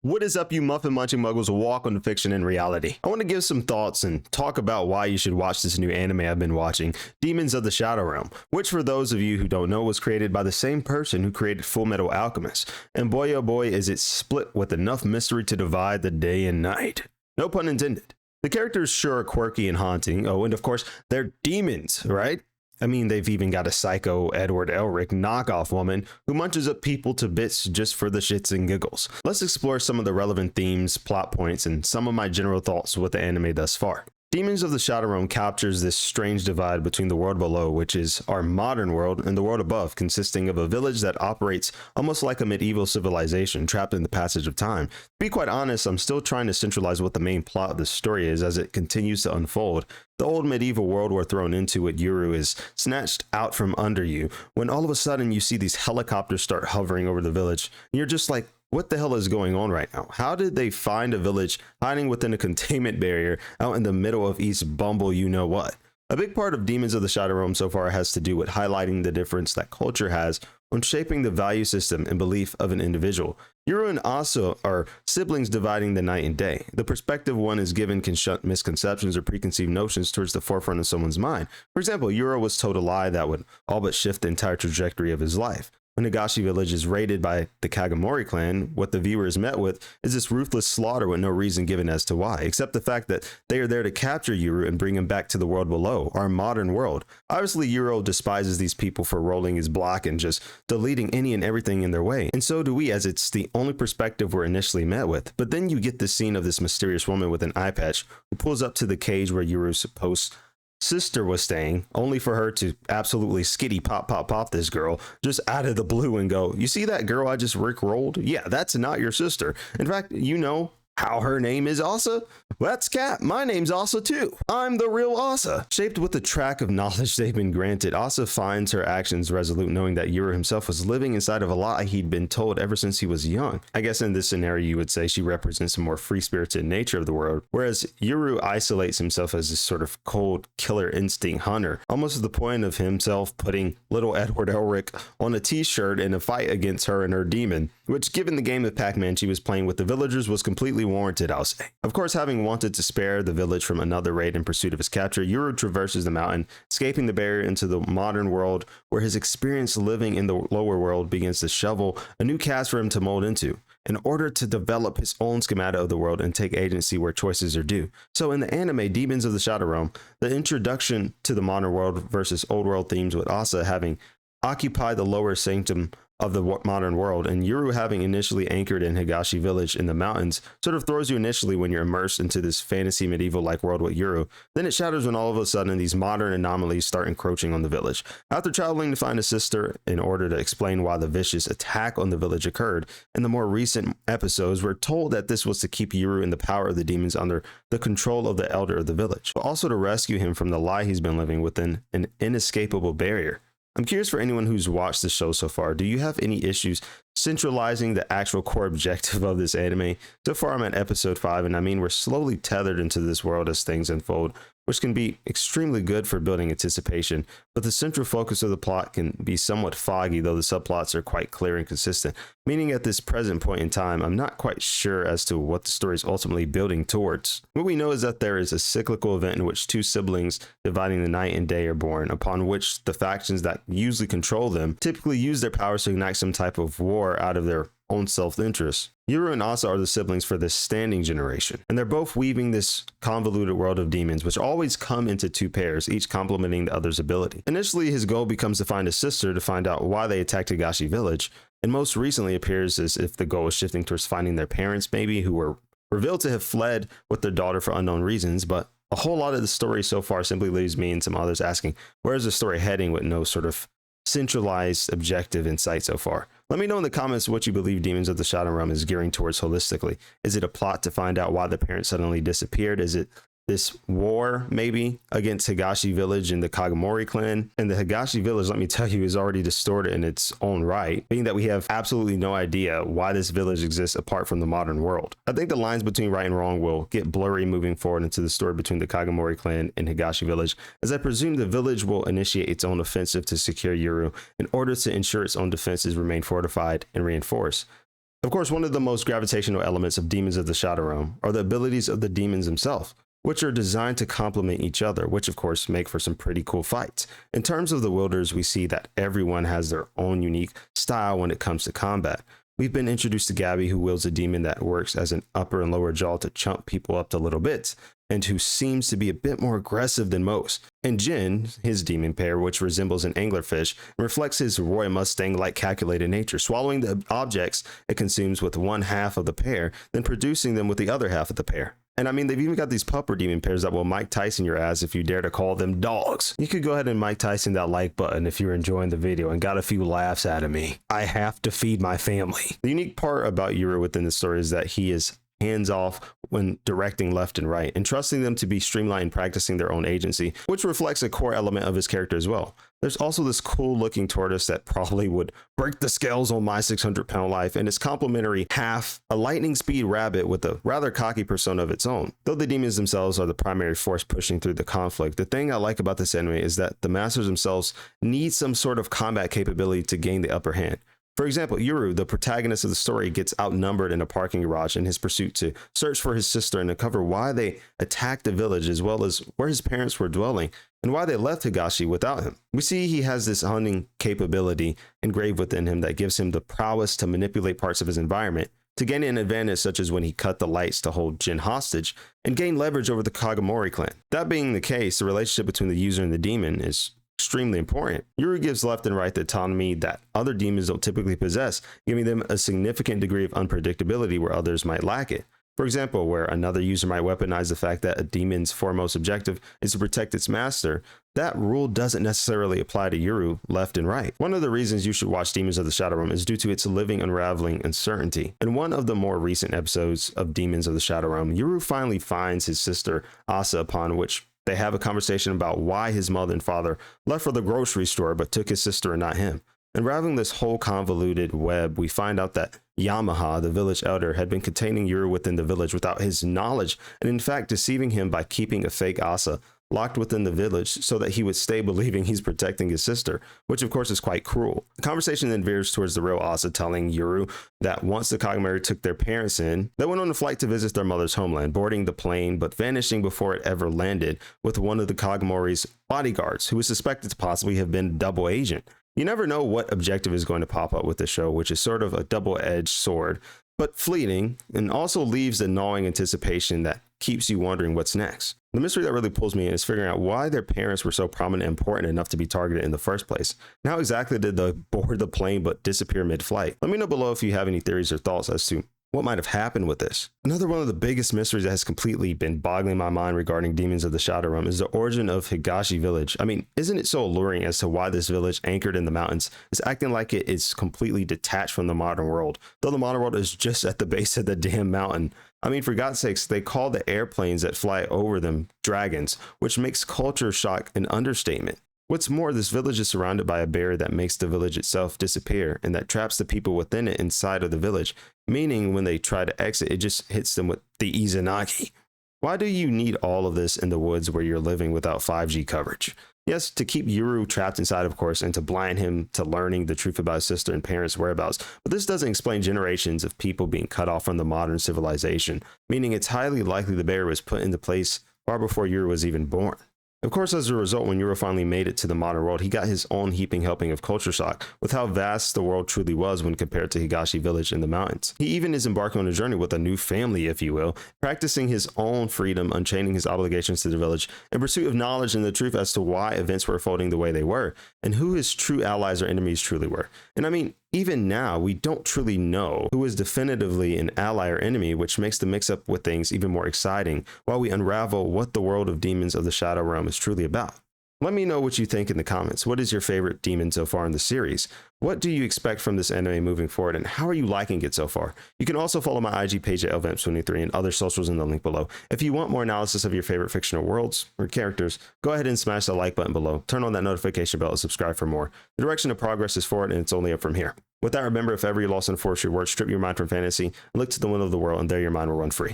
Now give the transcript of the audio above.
What is up, you muffin munching muggles? Walk on the fiction and reality. I want to give some thoughts and talk about why you should watch this new anime I've been watching, Demons of the Shadow Realm, which for those of you who don't know was created by the same person who created Full Metal Alchemist. And boy oh boy is it split with enough mystery to divide the day and night. No pun intended. The characters sure are quirky and haunting. Oh, and of course, they're demons, right? I mean, they've even got a psycho Edward Elric knockoff woman who munches up people to bits just for the shits and giggles. Let's explore some of the relevant themes, plot points, and some of my general thoughts with the anime thus far. Demons of the Shadow Realm captures this strange divide between the world below, which is our modern world, and the world above, consisting of a village that operates almost like a medieval civilization trapped in the passage of time. To be quite honest, I'm still trying to centralize what the main plot of the story is as it continues to unfold. The old medieval world we're thrown into with Yuru is snatched out from under you when all of a sudden you see these helicopters start hovering over the village, and you're just like, what the hell is going on right now? How did they find a village hiding within a containment barrier out in the middle of East Bumble you know what? A big part of Demons of the Shadow Realm so far has to do with highlighting the difference that culture has on shaping the value system and belief of an individual. Yuru and Asa are siblings dividing the night and day. The perspective one is given can shut misconceptions or preconceived notions towards the forefront of someone's mind. For example, Yuru was told a lie that would all but shift the entire trajectory of his life. When Higashi village is raided by the Kagemori clan, what the viewer is met with is this ruthless slaughter with no reason given as to why, except the fact that they are there to capture Yuru and bring him back to the world below, our modern world. Obviously, Yuru despises these people for rolling his block and just deleting any and everything in their way, and so do we, as it's the only perspective we're initially met with. But then you get this scene of this mysterious woman with an eye patch who pulls up to the cage where Yuru's supposed sister was staying, only for her to absolutely skitty pop this girl just out of the blue and go, you see that girl I just rickrolled? Yeah, that's not your sister. In fact, you know how her name is Asa? Well, that's cap. My name's Asa too. I'm the real Asa. Shaped with the track of knowledge they've been granted, Asa finds her actions resolute, knowing that Yuru himself was living inside of a lie he'd been told ever since he was young. I guess in this scenario, you would say she represents a more free-spirited nature of the world, whereas Yuru isolates himself as this sort of cold killer instinct hunter, almost to the point of himself putting little Edward Elric on a t-shirt in a fight against her and her demon, which given the game of Pac-Man she was playing with the villagers was completely warranted, I'll say. Of course, having wanted to spare the village from another raid in pursuit of his capture, Yuru traverses the mountain, escaping the barrier into the modern world where his experience living in the lower world begins to shovel a new cast for him to mold into, in order to develop his own schemata of the world and take agency where choices are due. So in the anime Demons of the Shadow Realm, the introduction to the modern world versus old world themes with Asa having occupied the lower sanctum of the modern world, and Yuru having initially anchored in Higashi village in the mountains sort of throws you initially when you're immersed into this fantasy medieval-like world with Yuru. Then it shatters when all of a sudden these modern anomalies start encroaching on the village. After traveling to find a sister in order to explain why the vicious attack on the village occurred, in the more recent episodes we're told that this was to keep Yuru in the power of the demons under the control of the elder of the village, but also to rescue him from the lie he's been living within an inescapable barrier. I'm curious for anyone who's watched the show so far, do you have any issues centralizing the actual core objective of this anime? So far I'm at episode 5, and I mean we're slowly tethered into this world as things unfold, which can be extremely good for building anticipation, but the central focus of the plot can be somewhat foggy, though the subplots are quite clear and consistent, meaning at this present point in time, I'm not quite sure as to what the story is ultimately building towards. What we know is that there is a cyclical event in which two siblings dividing the night and day are born, upon which the factions that usually control them typically use their powers to ignite some type of war out of their own self-interest. Yuru and Asa are the siblings for this standing generation, and they're both weaving this convoluted world of demons, which always come into two pairs, each complementing the other's ability. Initially, his goal becomes to find a sister to find out why they attacked Higashi village, and most recently appears as if the goal is shifting towards finding their parents, maybe, who were revealed to have fled with their daughter for unknown reasons, but a whole lot of the story so far simply leaves me and some others asking, where is the story heading with no sort of centralized objective in sight so far? Let me know in the comments what you believe Demons of the Shadow Realm is gearing towards holistically. Is it a plot to find out why the parents suddenly disappeared? Is it this war maybe against Higashi village and the Kagemori clan? And the Higashi village, let me tell you, is already distorted in its own right, being that we have absolutely no idea why this village exists apart from the modern world. I think the lines between right and wrong will get blurry moving forward into the story between the Kagemori clan and Higashi village, as I presume the village will initiate its own offensive to secure Yuru in order to ensure its own defenses remain fortified and reinforced. Of course, one of the most gravitational elements of Demons of the Shadow Realm are the abilities of the demons themselves, which are designed to complement each other, which of course make for some pretty cool fights. In terms of the wielders, we see that everyone has their own unique style when it comes to combat. We've been introduced to Gabby, who wields a demon that works as an upper and lower jaw to chunk people up to little bits, and who seems to be a bit more aggressive than most. And Jin, his demon pair, which resembles an anglerfish, reflects his Roy Mustang-like calculated nature, swallowing the objects it consumes with one half of the pair, then producing them with the other half of the pair. And I mean, they've even got these pupper demon pairs that will Mike Tyson your ass if you dare to call them dogs. You could go ahead and Mike Tyson that like button if you're enjoying the video and got a few laughs out of me. I have to feed my family. The unique part about Yuru within the story is that he is hands off when directing left and right, and trusting them to be streamlined, practicing their own agency, which reflects a core element of his character as well. There's also this cool looking tortoise that probably would break the scales on my 600-pound life, and its complementary half, a lightning speed rabbit with a rather cocky persona of its own. Though the demons themselves are the primary force pushing through the conflict, the thing I like about this anime is that the masters themselves need some sort of combat capability to gain the upper hand. For example, Yuru, the protagonist of the story, gets outnumbered in a parking garage in his pursuit to search for his sister and uncover why they attacked the village, as well as where his parents were dwelling and why they left Higashi without him. We see he has this hunting capability engraved within him that gives him the prowess to manipulate parts of his environment to gain an advantage, such as when he cut the lights to hold Jin hostage and gain leverage over the Kagemori clan. That being the case, the relationship between the user and the demon is extremely important. Yuru gives left and right the autonomy that other demons don't typically possess, giving them a significant degree of unpredictability where others might lack it. For example, where another user might weaponize the fact that a demon's foremost objective is to protect its master, that rule doesn't necessarily apply to Yuru left and right. One of the reasons you should watch Demons of the Shadow Realm is due to its living, unraveling uncertainty. In one of the more recent episodes of Demons of the Shadow Realm, Yuru finally finds his sister Asa, upon which they have a conversation about why his mother and father left for the grocery store but took his sister and not him. Unraveling this whole convoluted web, we find out that Yamaha, the village elder, had been containing Yuru within the village without his knowledge, and in fact deceiving him by keeping a fake Asa locked within the village so that he would stay believing he's protecting his sister, which of course is quite cruel. The conversation then veers towards the real Asa telling Yuru that once the Kagemori took their parents in, they went on a flight to visit their mother's homeland, boarding the plane but vanishing before it ever landed with one of the Kagemori's bodyguards, who was suspected to possibly have been a double agent. You never know what objective is going to pop up with the show, which is sort of a double-edged sword, but fleeting, and also leaves a gnawing anticipation that keeps you wondering what's next. The mystery that really pulls me in is figuring out why their parents were so prominent and important enough to be targeted in the first place. And how exactly did they board the plane but disappear mid-flight? Let me know below if you have any theories or thoughts as to what might have happened with this. Another one of the biggest mysteries that has completely been boggling my mind regarding Demons of the Shadow Realm is the origin of Higashi village. I mean, isn't it so alluring as to why this village, anchored in the mountains, is acting like it is completely detached from the modern world, though the modern world is just at the base of the damn mountain? I mean, for God's sakes, they call the airplanes that fly over them dragons, which makes culture shock an understatement. What's more, this village is surrounded by a barrier that makes the village itself disappear and that traps the people within it inside of the village, meaning when they try to exit, it just hits them with the Izanagi. Why do you need all of this in the woods where you're living without 5G coverage? Yes, to keep Yuru trapped inside, of course, and to blind him to learning the truth about his sister and parents' whereabouts, but this doesn't explain generations of people being cut off from the modern civilization, meaning it's highly likely the barrier was put into place far before Yuru was even born. Of course, as a result, when Yuru finally made it to the modern world, he got his own heaping helping of culture shock with how vast the world truly was when compared to Higashi village in the mountains. He even is embarking on a journey with a new family, if you will, practicing his own freedom, unchaining his obligations to the village in pursuit of knowledge and the truth as to why events were unfolding the way they were, and who his true allies or enemies truly were. And I mean, even now, we don't truly know who is definitively an ally or enemy, which makes the mix-up with things even more exciting while we unravel what the world of Demons of the Shadow Realm is truly about. Let me know what you think in the comments. What is your favorite demon so far in the series? What do you expect from this anime moving forward, and how are you liking it so far? You can also follow my IG page at lvamps23 and other socials in the link below. If you want more analysis of your favorite fictional worlds or characters, go ahead and smash the like button below. Turn on that notification bell and subscribe for more. The direction of progress is forward, and it's only up from here. With that, remember, if ever you're lost in a forest, your words strip your mind from fantasy, and look to the window of the world, and there your mind will run free.